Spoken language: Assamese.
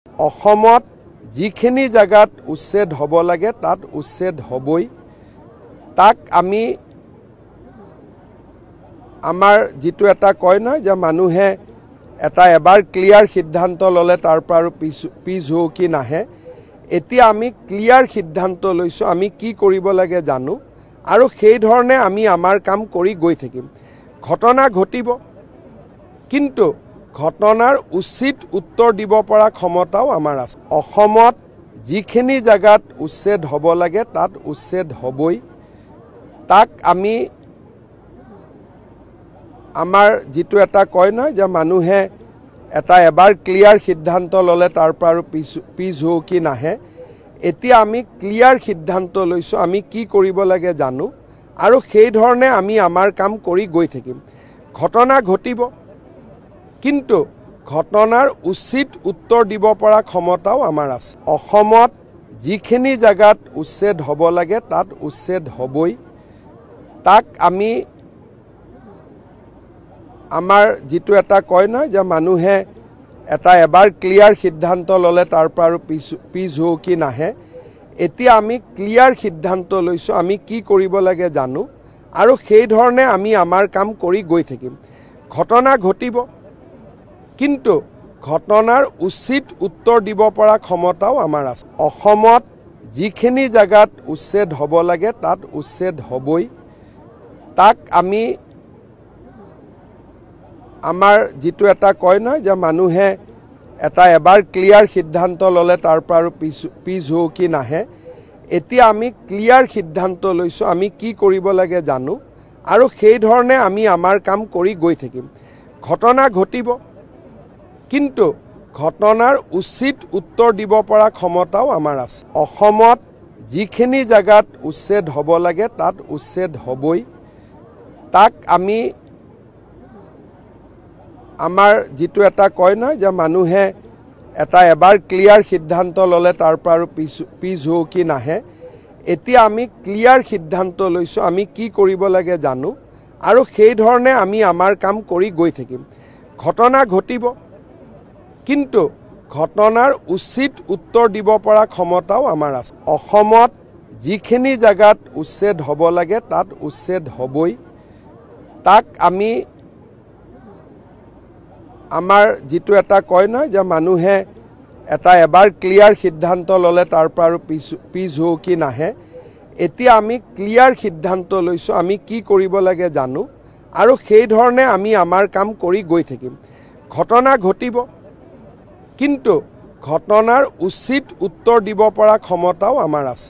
অসমত যিখিনি জায়গাত উচ্ছেদ হ'ব লাগে তাত উচ্ছেদ হ'বই তাক আমি আমাৰ যেটো এটা কয় নহয় যে মানুহে এটা এবাৰ ক্লিয়াৰ সিদ্ধান্ত ললে তাৰ পৰা আৰু পিছ হুকি নাহে এতিয়া আমি ক্লিয়াৰ সিদ্ধান্ত লৈছো আমি কি কৰিব লাগে জানো আৰু সেই ধৰণে আমি আমাৰ কাম কৰি গৈ থাকিম ঘটনা ঘটিব কিন্তু ঘটনাৰ উচিত উত্তৰ দিব পৰা ক্ষমতাও আমাৰ আছে অসমত যিখিনি জায়গাত উচ্ছেদ হ'ব লাগে তাত উচ্ছেদ হ'বই তাক আমি আমাৰ যেটো এটা কয় নহয় যে মানুহে এটা এবাৰ ক্লিয়াৰ সিদ্ধান্ত ললে তাৰ পৰা আৰু পিছ হুকি নাহে এতিয়া আমি ক্লিয়াৰ সিদ্ধান্ত লৈছো আমি কি কৰিব লাগে জানো আৰু সেই ধৰণে আমি আমাৰ কাম কৰি গৈ থাকিম ঘটনা ঘটিব কিন্তু ঘটনাৰ উচিত উত্তৰ দিব পৰা ক্ষমতাও আমাৰ আছে অসমত যিখিনি জায়গাত উচ্ছেদ হ'ব লাগে তাত উচ্ছেদ হ'বই তাক আমি আমাৰ যেটো এটা কয় নহয় যে মানুহে এটা এবাৰ ক্লিয়াৰ সিদ্ধান্ত ললে তাৰ পৰা আৰু পিছ হুকি নাহে এতিয়া আমি ক্লিয়াৰ সিদ্ধান্ত লৈছো আমি কি কৰিব লাগে জানো আৰু সেই ধৰণে আমি আমাৰ কাম কৰি গৈ থাকিম ঘটনা ঘটিব কিন্তু ঘটনাৰ উচিত উত্তৰ দিব পৰা ক্ষমতাও আমাৰ আছে অসমত যিখিনি জায়গাত উচ্ছেদ হ'ব লাগে তাত উচ্ছেদ হ'বই তাক আমি আমাৰ যেটো এটা কয় নহয় যে মানুহে এটা এবাৰ ক্লিয়াৰ সিদ্ধান্ত ললে তাৰ পৰা আৰু পিছ হুকি নাহে এতিয়া আমি ক্লিয়াৰ সিদ্ধান্ত লৈছো আমি কি কৰিব লাগে জানো আৰু সেই ধৰণে আমি আমাৰ কাম কৰি গৈ থাকিম ঘটনা ঘটিব কিন্তু ঘটনাৰ উচিত উত্তৰ দিব পৰা ক্ষমতাও আমাৰ আছে অসমত যিখিনি জায়গাত উচ্ছেদ হ'ব লাগে তাত উচ্ছেদ হ'বই তাক আমি আমাৰ যেটো এটা কয় নহয় যে মানুহে এটা এবাৰ ক্লিয়াৰ সিদ্ধান্ত ললে তাৰ পৰা আৰু পিছ হুকি নাহে এতিয়া আমি ক্লিয়াৰ সিদ্ধান্ত লৈছো আমি কি কৰিব লাগে জানো আৰু সেই ধৰণে আমি আমাৰ কাম কৰি গৈ থাকিম ঘটনা ঘটিব কিন্তু ঘটনাৰ উচিত উত্তৰ দিব পৰা ক্ষমতাও আমাৰ আছে অসমত যিখিনি জায়গাত উচ্ছেদ হ'ব লাগে তাত উচ্ছেদ হ'বই তাক আমি আমাৰ যেটো এটা কয় নহয় যে মানুহে এটা এবাৰ ক্লিয়াৰ সিদ্ধান্ত ললে তাৰ পৰা আৰু পিছ হুকি নাহে এতিয়া আমি ক্লিয়াৰ সিদ্ধান্ত লৈছো আমি কি কৰিব লাগে জানো আৰু সেই ধৰণে আমি আমাৰ কাম কৰি গৈ থাকিম ঘটনা ঘটিব কিন্তু ঘটনাৰ উচিত উত্তৰ দিব পৰা ক্ষমতাও আমাৰ আছে